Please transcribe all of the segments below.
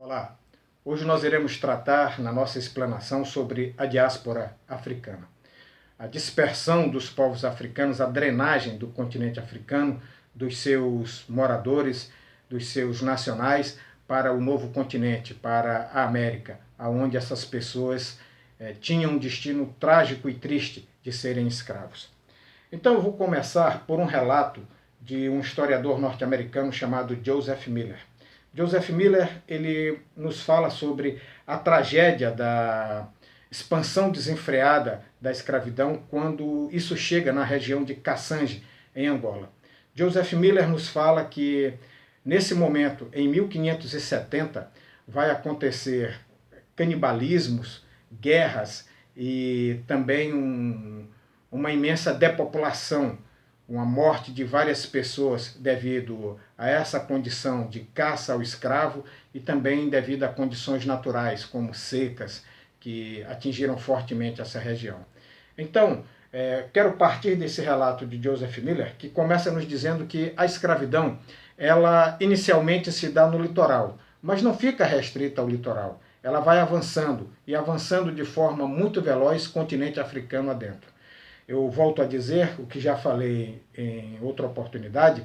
Olá, hoje nós iremos tratar na nossa explanação sobre a diáspora africana. A dispersão dos povos africanos, a drenagem do continente africano, dos seus moradores, dos seus nacionais para o novo continente, para a América, onde essas pessoas tinham um destino trágico e triste de serem escravos. Então eu vou começar por um relato de um historiador norte-americano chamado Joseph Miller. Joseph Miller, ele nos fala sobre a tragédia da expansão desenfreada da escravidão quando isso chega na região de Kassange, em Angola. Joseph Miller nos fala que, nesse momento, em 1570, vai acontecer canibalismos, guerras e também uma imensa depopulação, uma morte de várias pessoas devido a essa condição de caça ao escravo e também devido a condições naturais, como secas, que atingiram fortemente essa região. Então, quero partir desse relato de Joseph Miller, que começa nos dizendo que a escravidão, ela inicialmente se dá no litoral, mas não fica restrita ao litoral. Ela vai avançando, e avançando de forma muito veloz, continente africano adentro. Eu volto a dizer, o que já falei em outra oportunidade,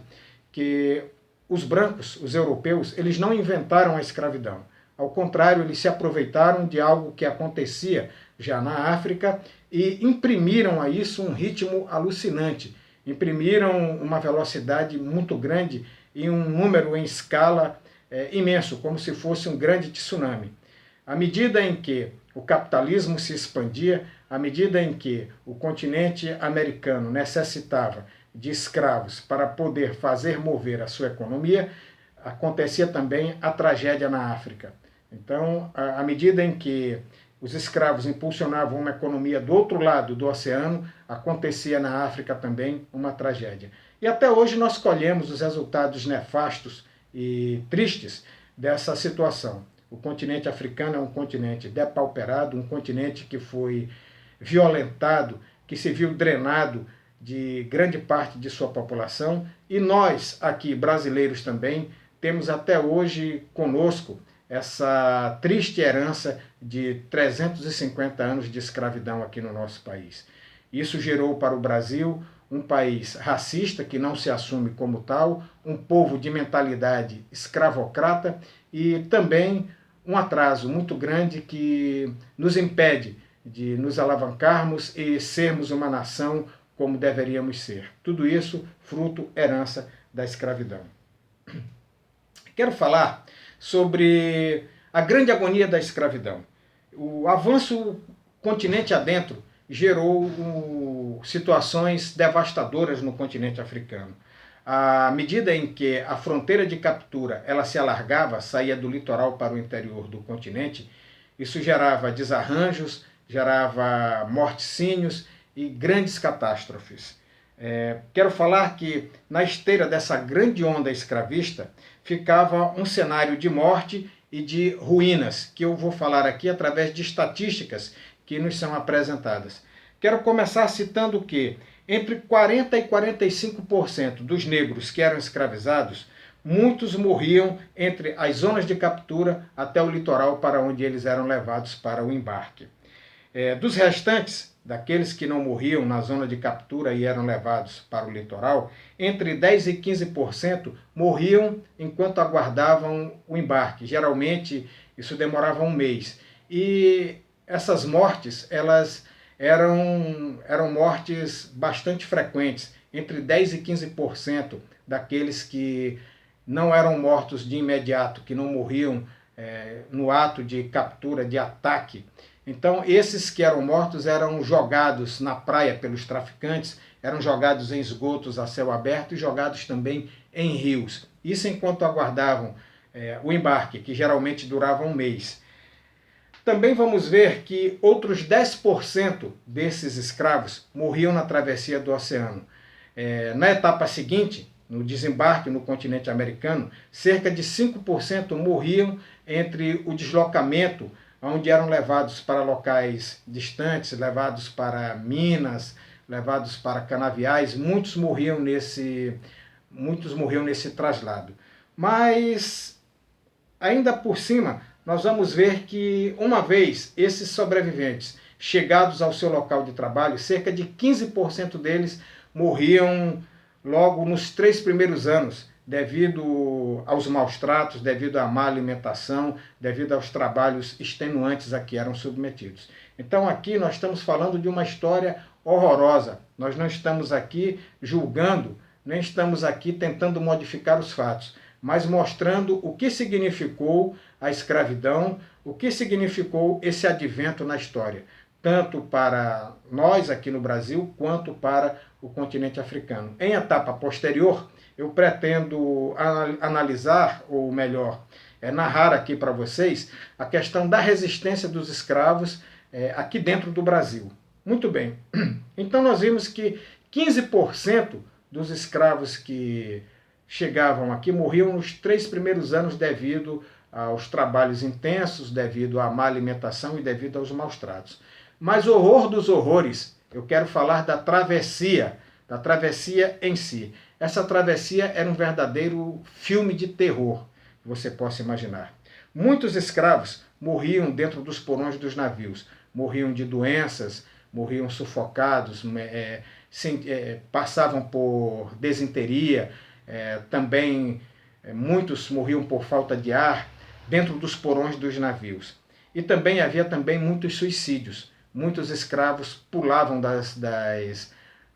que os brancos, os europeus, eles não inventaram a escravidão. Ao contrário, eles se aproveitaram de algo que acontecia já na África e imprimiram a isso um ritmo alucinante. Imprimiram uma velocidade muito grande e um número em escala imenso, como se fosse um grande tsunami. À medida em que o capitalismo se expandia, à medida em que o continente americano necessitava de escravos para poder fazer mover a sua economia, acontecia também a tragédia na África. Então, à medida em que os escravos impulsionavam uma economia do outro lado do oceano, acontecia na África também uma tragédia. E até hoje nós colhemos os resultados nefastos e tristes dessa situação. O continente africano é um continente depauperado, um continente que foi violentado, que se viu drenado de grande parte de sua população, e nós, aqui brasileiros também, temos até hoje conosco essa triste herança de 350 anos de escravidão aqui no nosso país. Isso gerou para o Brasil um país racista, que não se assume como tal, um povo de mentalidade escravocrata e também um atraso muito grande que nos impede de nos alavancarmos e sermos uma nação como deveríamos ser. Tudo isso fruto, herança da escravidão. Quero falar sobre a grande agonia da escravidão. O avanço continente adentro gerou situações devastadoras no continente africano. À medida em que a fronteira de captura ela se alargava, saía do litoral para o interior do continente, isso gerava desarranjos, gerava morticínios e grandes catástrofes. Quero falar que na esteira dessa grande onda escravista ficava um cenário de morte e de ruínas, que eu vou falar aqui através de estatísticas que nos são apresentadas. Quero começar citando que entre 40% e 45% dos negros que eram escravizados, muitos morriam entre as zonas de captura até o litoral para onde eles eram levados para o embarque. Dos restantes, daqueles que não morriam na zona de captura e eram levados para o litoral, entre 10% e 15% morriam enquanto aguardavam o embarque. Geralmente, isso demorava um mês. E essas mortes, elas eram mortes bastante frequentes, entre 10% e 15% daqueles que não eram mortos de imediato, que não morriam no ato de captura, de ataque. Então, esses que eram mortos eram jogados na praia pelos traficantes, eram jogados em esgotos a céu aberto e jogados também em rios. Isso enquanto aguardavam o embarque, que geralmente durava um mês. Também vamos ver que outros 10% desses escravos morriam na travessia do oceano. Na etapa seguinte, no desembarque no continente americano, cerca de 5% morriam entre o deslocamento, onde eram levados para locais distantes, levados para minas, levados para canaviais. Muitos morriam nesse traslado. Mas ainda por cima, nós vamos ver que, uma vez esses sobreviventes chegados ao seu local de trabalho, cerca de 15% deles morriam logo nos 3 primeiros anos, devido aos maus tratos, devido à má alimentação, devido aos trabalhos extenuantes a que eram submetidos. Então aqui nós estamos falando de uma história horrorosa. Nós não estamos aqui julgando, nem estamos aqui tentando modificar os fatos, mas mostrando o que significou a escravidão, o que significou esse advento na história, tanto para nós aqui no Brasil, quanto para o continente africano. Em etapa posterior, eu pretendo analisar, ou melhor, narrar aqui para vocês a questão da resistência dos escravos aqui dentro do Brasil. Muito bem, então nós vimos que 15% dos escravos que chegavam aqui morriam nos 3 primeiros anos devido aos trabalhos intensos, devido à má alimentação e devido aos maus tratos. Mas horror dos horrores, eu quero falar da travessia em si. Essa travessia era um verdadeiro filme de terror, que você possa imaginar. Muitos escravos morriam dentro dos porões dos navios, morriam de doenças, morriam sufocados, passavam por desinteria, também muitos morriam por falta de ar dentro dos porões dos navios. E também havia muitos suicídios. Muitos escravos pulavam das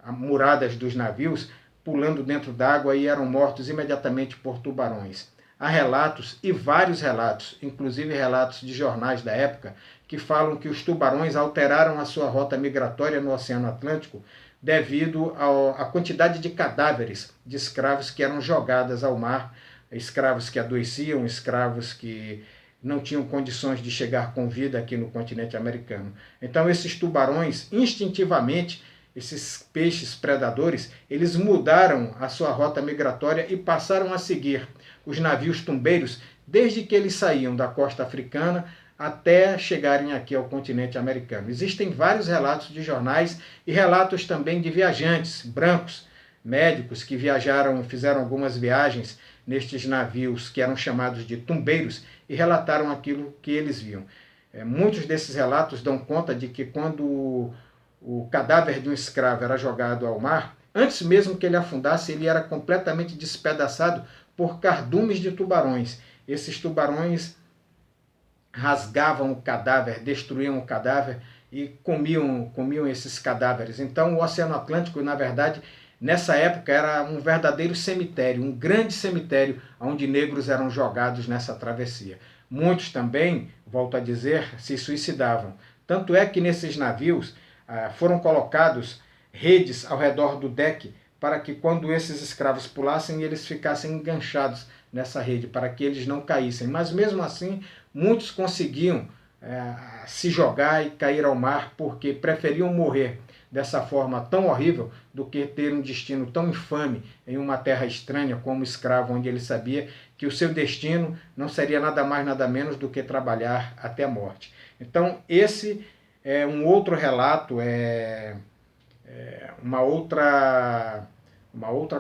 muradas dos navios, pulando dentro d'água e eram mortos imediatamente por tubarões. Há relatos, e vários relatos, inclusive relatos de jornais da época, que falam que os tubarões alteraram a sua rota migratória no Oceano Atlântico devido à quantidade de cadáveres de escravos que eram jogados ao mar, escravos que adoeciam, escravos que não tinham condições de chegar com vida aqui no continente americano. Então esses tubarões, instintivamente, esses peixes predadores, eles mudaram a sua rota migratória e passaram a seguir os navios tumbeiros desde que eles saíam da costa africana até chegarem aqui ao continente americano. Existem vários relatos de jornais e relatos também de viajantes brancos, médicos que viajaram, fizeram algumas viagens nestes navios que eram chamados de tumbeiros e relataram aquilo que eles viam. Muitos desses relatos dão conta de que quando o cadáver de um escravo era jogado ao mar, antes mesmo que ele afundasse, ele era completamente despedaçado por cardumes de tubarões. Esses tubarões rasgavam o cadáver, destruíam o cadáver e comiam esses cadáveres. Então o Oceano Atlântico, na verdade, nessa época era um verdadeiro cemitério, um grande cemitério onde negros eram jogados nessa travessia. Muitos também, volto a dizer, se suicidavam. Tanto é que nesses navios foram colocados redes ao redor do deck para que quando esses escravos pulassem, eles ficassem enganchados nessa rede, para que eles não caíssem. Mas mesmo assim, muitos conseguiam se jogar e cair ao mar, porque preferiam morrer dessa forma tão horrível do que ter um destino tão infame em uma terra estranha como escravo, onde ele sabia que o seu destino não seria nada mais nada menos do que trabalhar até a morte. Então esse é um outro relato, uma outra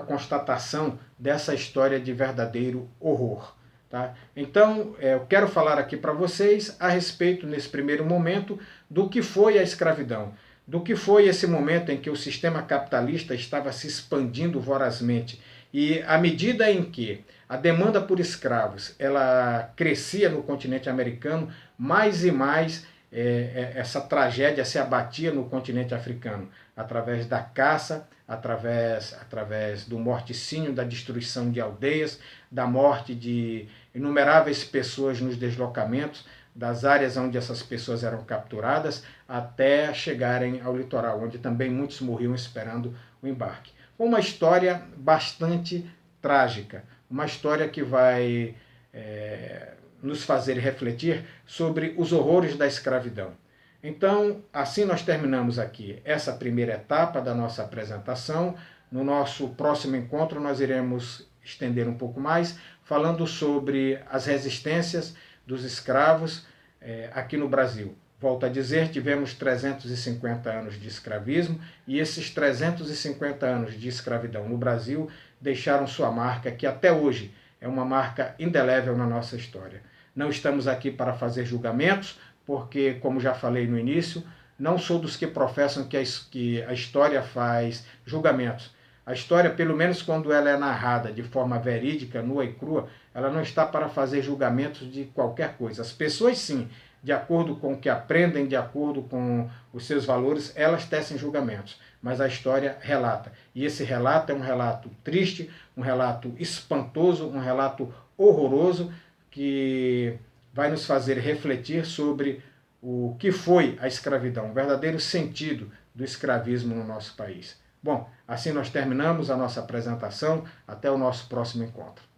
constatação dessa história de verdadeiro horror. Tá? Então, eu quero falar aqui para vocês a respeito, nesse primeiro momento, do que foi a escravidão, do que foi esse momento em que o sistema capitalista estava se expandindo vorazmente. E à medida em que a demanda por escravos ela crescia no continente americano, mais e mais essa tragédia se abatia no continente africano, através da caça, através do morticínio, da destruição de aldeias, da morte de inumeráveis pessoas nos deslocamentos, das áreas onde essas pessoas eram capturadas, até chegarem ao litoral, onde também muitos morriam esperando o embarque. Uma história bastante trágica, uma história que vai nos fazer refletir sobre os horrores da escravidão. Então, assim nós terminamos aqui essa primeira etapa da nossa apresentação. No nosso próximo encontro nós iremos estender um pouco mais, falando sobre as resistências dos escravos aqui no Brasil. Volto a dizer, tivemos 350 anos de escravismo e esses 350 anos de escravidão no Brasil deixaram sua marca, que até hoje é uma marca indelével na nossa história. Não estamos aqui para fazer julgamentos, porque, como já falei no início, não sou dos que professam que a história faz julgamentos. A história, pelo menos quando ela é narrada de forma verídica, nua e crua, ela não está para fazer julgamentos de qualquer coisa. As pessoas, sim, de acordo com o que aprendem, de acordo com os seus valores, elas tecem julgamentos. Mas a história relata. E esse relato é um relato triste, um relato espantoso, um relato horroroso, que vai nos fazer refletir sobre o que foi a escravidão, o verdadeiro sentido do escravismo no nosso país. Bom, assim nós terminamos a nossa apresentação. Até o nosso próximo encontro.